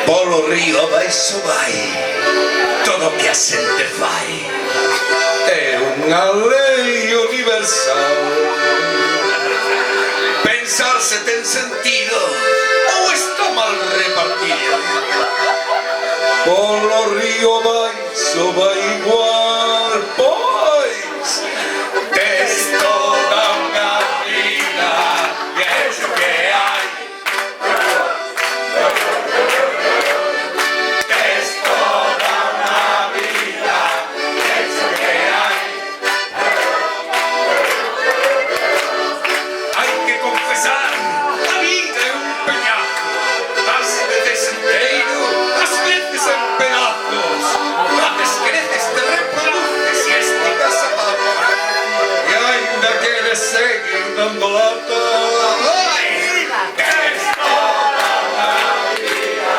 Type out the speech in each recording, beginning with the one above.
Polo río vai so vai, todo que a xente fai é unha lei universal. Pensar se ten sentido ou está mal repartido. Polo río vai so vai igual, pois tes toda unha vida e é xo que hai. Seguir dando lata. ¡Ay! Es toda una vida,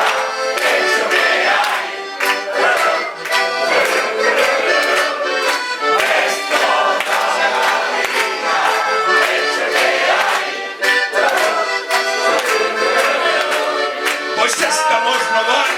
eso que hay. Es toda una vida, eso que hay. Pues estamos no van.